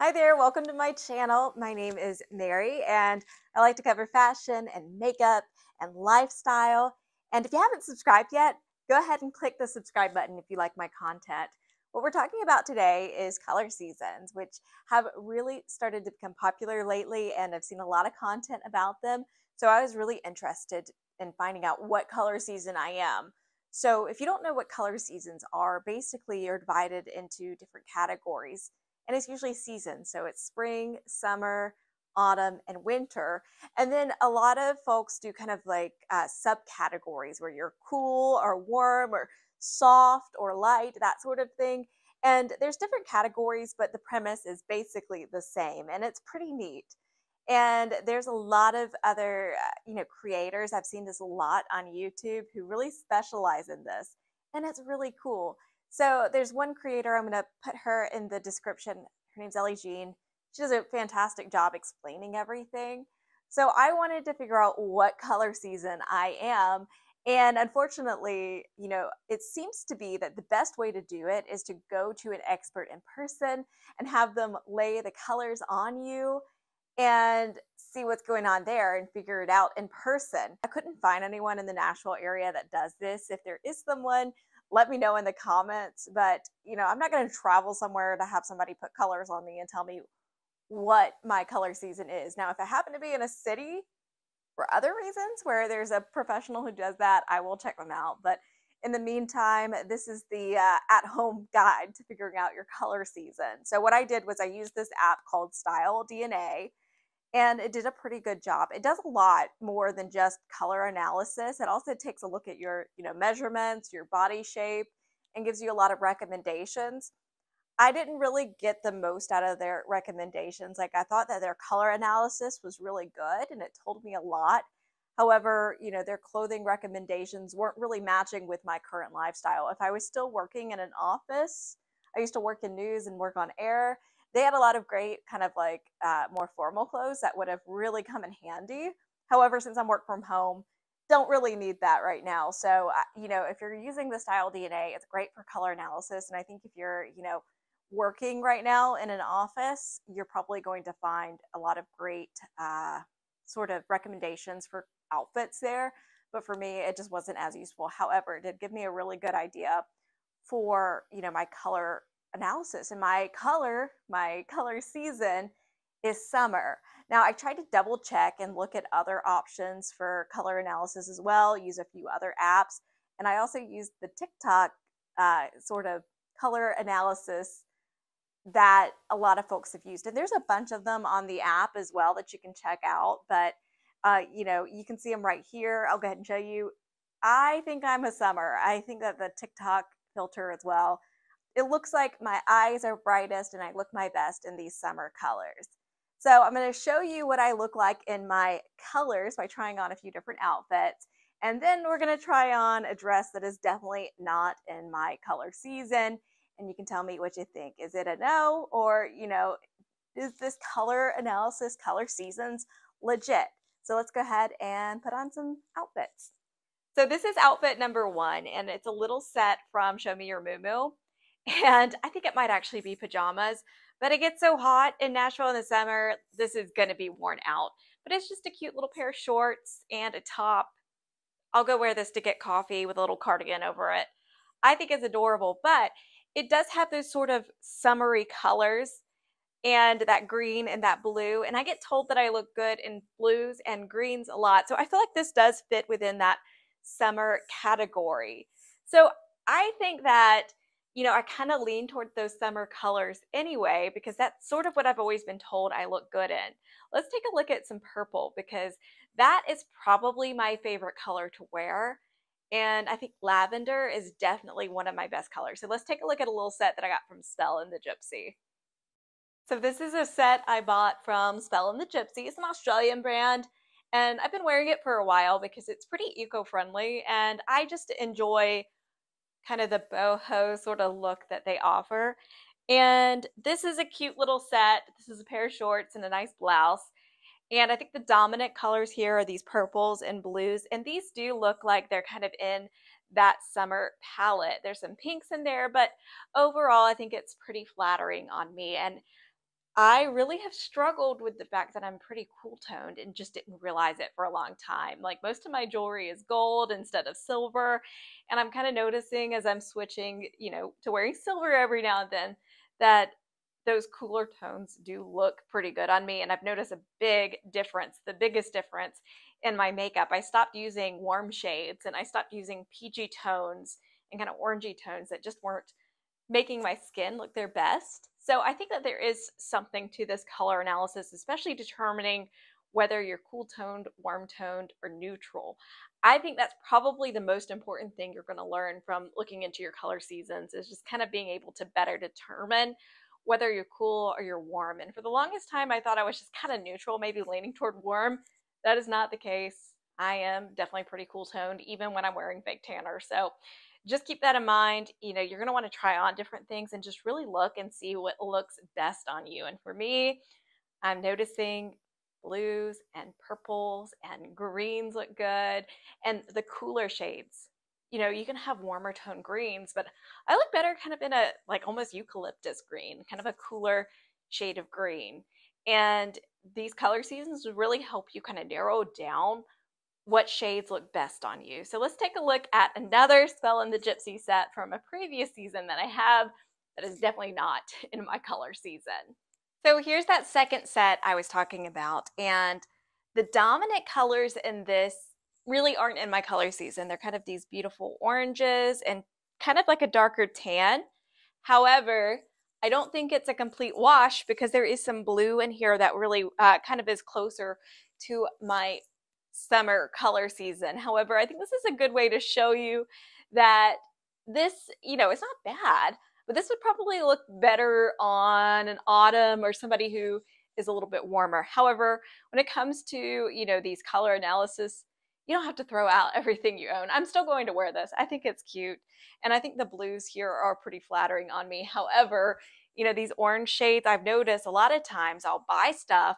Hi there, welcome to my channel. My name is Mary and I like to cover fashion and makeup and lifestyle. And if you haven't subscribed yet, go ahead and click the subscribe button if you like my content. What we're talking about today is color seasons, which have really started to become popular lately, and I've seen a lot of content about them. So I was really interested in finding out what color season I am. So if you don't know what color seasons are, basically you're divided into different categories, and it's usually seasons. So it's spring, summer, autumn, and winter. And then a lot of folks do kind of like subcategories where you're cool or warm or soft or light, that sort of thing. And there's different categories, but the premise is basically the same, and it's pretty neat. And there's a lot of other, creators. I've seen this a lot on YouTube who really specialize in this, and it's really cool. So there's one creator, I'm going to put her in the description. Her name's Ellie Jean. She does a fantastic job explaining everything. So I wanted to figure out what color season I am. And unfortunately, it seems to be that the best way to do it is to go to an expert in person and have them lay the colors on you and see what's going on there and figure it out in person. I couldn't find anyone in the Nashville area that does this. If there is someone, let me know in the comments. But, I'm not going to travel somewhere to have somebody put colors on me and tell me what my color season is. Now, if I happen to be in a city for other reasons where there's a professional who does that, I will check them out. But in the meantime, this is the at-home guide to figuring out your color season. So what I did was I used this app called Style DNA, and it did a pretty good job. It does a lot more than just color analysis. It also takes a look at your, measurements, your body shape, and gives you a lot of recommendations. I didn't really get the most out of their recommendations. Like, I thought that their color analysis was really good and it told me a lot. However, their clothing recommendations weren't really matching with my current lifestyle. If I was still working in an office, I used to work in news and work on air. They had a lot of great kind of like more formal clothes that would have really come in handy. However, since I'm work from home, don't really need that right now. So, if you're using the Style DNA, it's great for color analysis. And I think if you're, working right now in an office, you're probably going to find a lot of great sort of recommendations for outfits there. But for me, it just wasn't as useful. However, it did give me a really good idea for, my color analysis. And my color season is summer. Now, I tried to double check and look at other options for color analysis as well, use a few other apps. And I also used the TikTok sort of color analysis that a lot of folks have used. And there's a bunch of them on the app as well that you can check out. But, you can see them right here. I'll go ahead and show you. I think I'm a summer. I think that the TikTok filter as well. It looks like my eyes are brightest and I look my best in these summer colors. So I'm going to show you what I look like in my colors by trying on a few different outfits. And then we're going to try on a dress that is definitely not in my color season. And you can tell me what you think. Is it a no? Or, is this color analysis, color seasons legit? So let's go ahead and put on some outfits. So this is outfit number one, and it's a little set from Show Me Your Moo. And I think it might actually be pajamas, but it gets so hot in Nashville in the summer, this is going to be worn out. But it's just a cute little pair of shorts and a top. I'll go wear this to get coffee with a little cardigan over it. I think it's adorable, but it does have those sort of summery colors and that green and that blue. And I get told that I look good in blues and greens a lot. So I feel like this does fit within that summer category. So I think that, I kind of lean toward those summer colors anyway, because that's sort of what I've always been told I look good in. Let's take a look at some purple, because that is probably my favorite color to wear. And I think lavender is definitely one of my best colors. So let's take a look at a little set that I got from Spell and the Gypsy. So this is a set I bought from Spell and the Gypsy. It's an Australian brand, and I've been wearing it for a while because it's pretty eco-friendly, and I just enjoy kind of the boho sort of look that they offer. And this is a cute little set. This is a pair of shorts and a nice blouse. And I think the dominant colors here are these purples and blues. And these do look like they're kind of in that summer palette. There's some pinks in there, but overall, I think it's pretty flattering on me. And I really have struggled with the fact that I'm pretty cool toned and just didn't realize it for a long time. Like most of my jewelry is gold instead of silver. And I'm kind of noticing as I'm switching, to wearing silver every now and then that those cooler tones do look pretty good on me. And I've noticed a big difference, the biggest difference in my makeup. I stopped using warm shades and I stopped using peachy tones and kind of orangey tones that just weren't making my skin look their best. So I think that there is something to this color analysis, especially determining whether you're cool toned, warm toned, or neutral. I think that's probably the most important thing you're going to learn from looking into your color seasons, is just kind of being able to better determine whether you're cool or you're warm. And for the longest time, I thought I was just kind of neutral, maybe leaning toward warm. That is not the case. I am definitely pretty cool toned, even when I'm wearing fake tanner. So just keep that in mind. You're going to want to try on different things and just really look and see what looks best on you. And for me, I'm noticing blues and purples and greens look good, and the cooler shades. You can have warmer tone greens, but I look better kind of in a like almost eucalyptus green, kind of a cooler shade of green. And these color seasons really help you kind of narrow down what shades look best on you. So let's take a look at another Spell in the Gypsy set from a previous season that I have that is definitely not in my color season. So here's that second set I was talking about, and the dominant colors in this really aren't in my color season. They're kind of these beautiful oranges and kind of like a darker tan. However, I don't think it's a complete wash because there is some blue in here that really kind of is closer to my summer color season. However, I think this is a good way to show you that this, it's not bad, but this would probably look better on an autumn or somebody who is a little bit warmer. However, when it comes to, these color analysis, you don't have to throw out everything you own. I'm still going to wear this. I think it's cute. And I think the blues here are pretty flattering on me. However, these orange shades, I've noticed a lot of times I'll buy stuff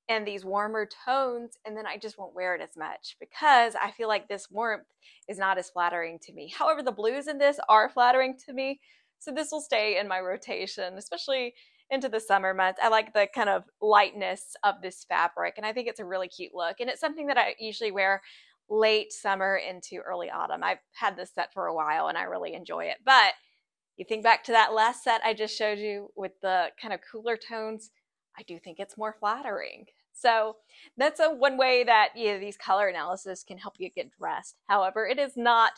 and these warmer tones, and then I just won't wear it as much because I feel like this warmth is not as flattering to me. However, the blues in this are flattering to me, so this will stay in my rotation, especially into the summer months. I like the kind of lightness of this fabric, and I think it's a really cute look, and it's something that I usually wear late summer into early autumn. I've had this set for a while, and I really enjoy it. But you think back to that last set I just showed you with the kind of cooler tones, I do think it's more flattering. So that's one way that these color analysis can help you get dressed. However, it is not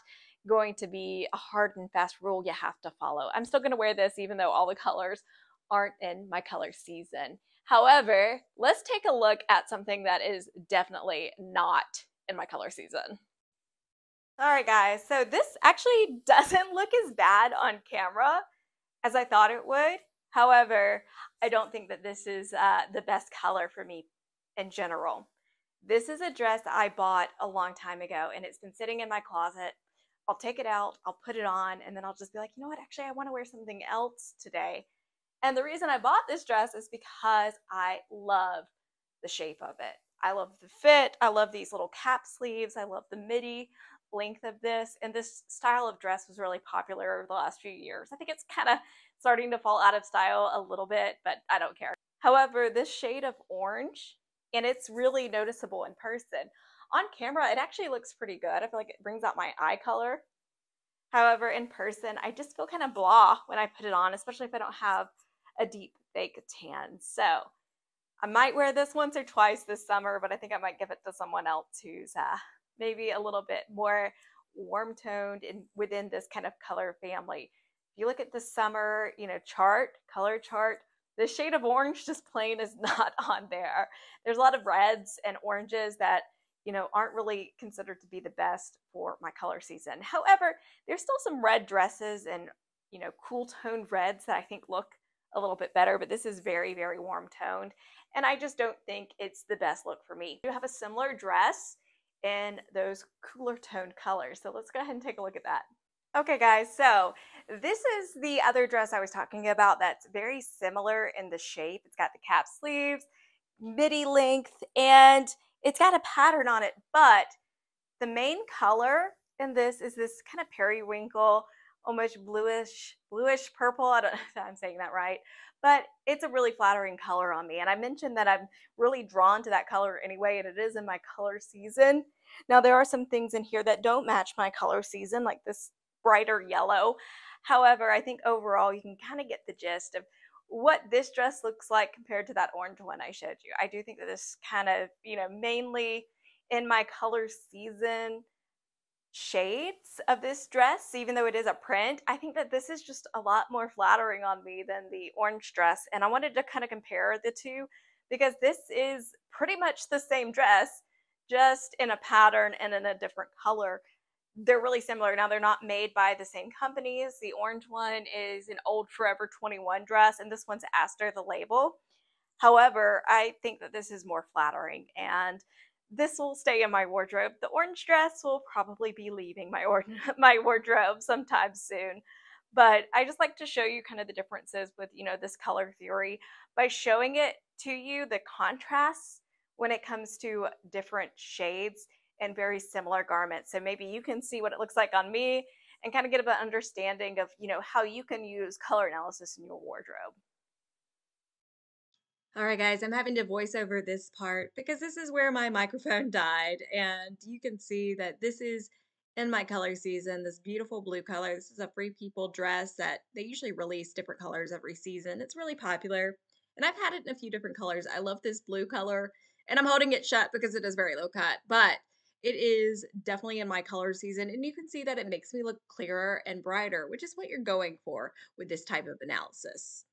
going to be a hard and fast rule you have to follow. I'm still going to wear this even though all the colors aren't in my color season. However, let's take a look at something that is definitely not in my color season. All right, guys, so this actually doesn't look as bad on camera as I thought it would. However, I don't think that this is the best color for me in general. This is a dress that I bought a long time ago, and it's been sitting in my closet. I'll take it out, I'll put it on, and then I'll just be like, you know what, actually I want to wear something else today. And the reason I bought this dress is because I love the shape of it. I love the fit, I love these little cap sleeves, I love the midi length of this, and this style of dress was really popular over the last few years. I think it's kind of starting to fall out of style a little bit, but I don't care. However, this shade of orange, and it's really noticeable in person. On camera, it actually looks pretty good. I feel like it brings out my eye color. However, in person, I just feel kind of blah when I put it on, especially if I don't have a deep fake tan. So I might wear this once or twice this summer, but I think I might give it to someone else who's maybe a little bit more warm toned and within this kind of color family. If you look at the summer, color chart, the shade of orange just plain is not on there. There's a lot of reds and oranges that, aren't really considered to be the best for my color season. However, there's still some red dresses and, cool toned reds that I think look a little bit better, but this is very, very warm toned. And I just don't think it's the best look for me. You have a similar dress in those cooler toned colors. So let's go ahead and take a look at that. Okay guys, so this is the other dress I was talking about that's very similar in the shape. It's got the cap sleeves, midi length, and it's got a pattern on it, but the main color in this is this kind of periwinkle, almost bluish purple. I don't know if I'm saying that right, but it's a really flattering color on me. And I mentioned that I'm really drawn to that color anyway, and it is in my color season. Now, there are some things in here that don't match my color season, like this brighter yellow. However, I think overall you can kind of get the gist of what this dress looks like compared to that orange one I showed you. I do think that this kind of, mainly in my color season shades of this dress, even though it is a print, I think that this is just a lot more flattering on me than the orange dress. And I wanted to kind of compare the two because this is pretty much the same dress, just in a pattern and in a different color. They're really similar. Now, they're not made by the same companies. The orange one is an old Forever 21 dress, and this one's Aster, the label. However, I think that this is more flattering, and this will stay in my wardrobe. The orange dress will probably be leaving my wardrobe sometime soon. But I just like to show you kind of the differences with, this color theory by showing it to you, the contrasts when it comes to different shades and very similar garments. So maybe you can see what it looks like on me and kind of get an understanding of, how you can use color analysis in your wardrobe. All right, guys, I'm having to voice over this part because this is where my microphone died. And you can see that this is in my color season, this beautiful blue color. This is a Free People dress that they usually release different colors every season. It's really popular. And I've had it in a few different colors. I love this blue color, and I'm holding it shut because it is very low cut, but it is definitely in my color season. And you can see that it makes me look clearer and brighter, which is what you're going for with this type of analysis.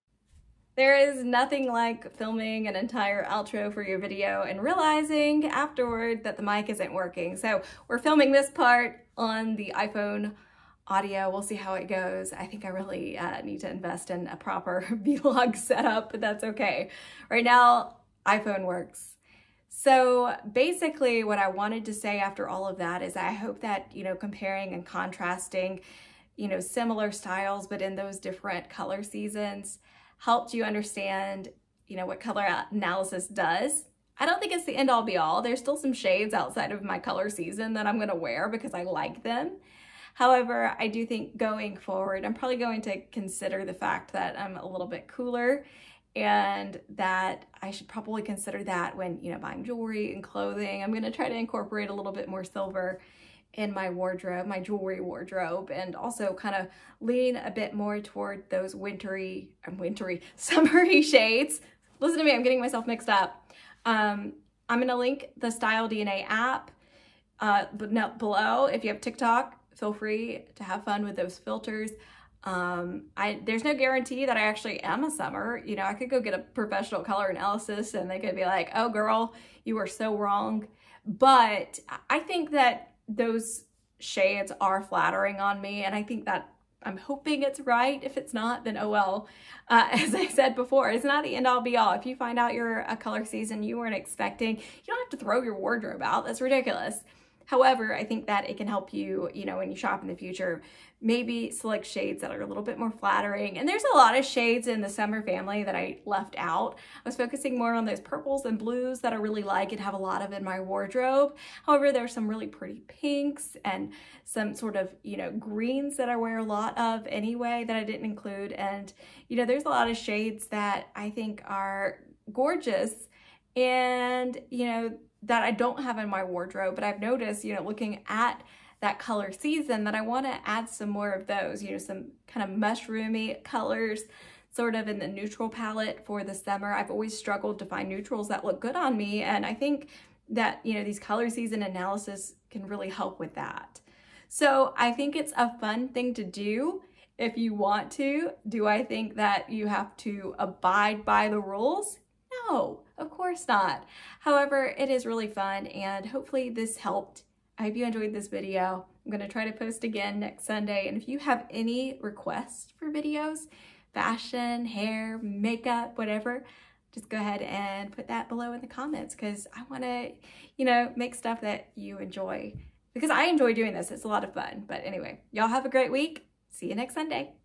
There is nothing like filming an entire outro for your video and realizing afterward that the mic isn't working. So we're filming this part on the iPhone audio. We'll see how it goes. I think I really need to invest in a proper vlog setup, but that's okay. Right now, iPhone works. So basically what I wanted to say after all of that is I hope that, comparing and contrasting, similar styles, but in those different color seasons helped you understand, what color analysis does. I don't think it's the end all be all. There's still some shades outside of my color season that I'm gonna wear because I like them. However, I do think going forward, I'm probably going to consider the fact that I'm a little bit cooler and that I should probably consider that when, buying jewelry and clothing. I'm gonna try to incorporate a little bit more silver in my wardrobe, my jewelry wardrobe, and also kind of lean a bit more toward those summery shades. Listen to me, I'm getting myself mixed up. I'm gonna link the Style DNA app below. If you have TikTok, feel free to have fun with those filters. There's no guarantee that I actually am a summer. I could go get a professional color analysis and they could be like, oh girl, you are so wrong. But I think that those shades are flattering on me, and I think that I'm hoping it's right. If it's not, then oh well. As I said before, it's not the end all be all. If you find out you're a color season you weren't expecting, you don't have to throw your wardrobe out. That's ridiculous. However, I think that it can help you, when you shop in the future, maybe select shades that are a little bit more flattering. And there's a lot of shades in the summer family that I left out. I was focusing more on those purples and blues that I really like and have a lot of in my wardrobe. However, there's some really pretty pinks and some sort of, greens that I wear a lot of anyway that I didn't include. And, there's a lot of shades that I think are gorgeous and, that I don't have in my wardrobe, but I've noticed, looking at that color season that I want to add some more of those, some kind of mushroomy colors, sort of in the neutral palette for the summer. I've always struggled to find neutrals that look good on me, and I think that, these color season analysis can really help with that. So I think it's a fun thing to do if you want to. Do I think that you have to abide by the rules? No, of course not. However, it is really fun, and hopefully this helped. I hope you enjoyed this video. I'm going to try to post again next Sunday, and if you have any requests for videos, fashion, hair, makeup, whatever, just go ahead and put that below in the comments, because I want to, make stuff that you enjoy, because I enjoy doing this. It's a lot of fun. But anyway, y'all have a great week. See you next Sunday.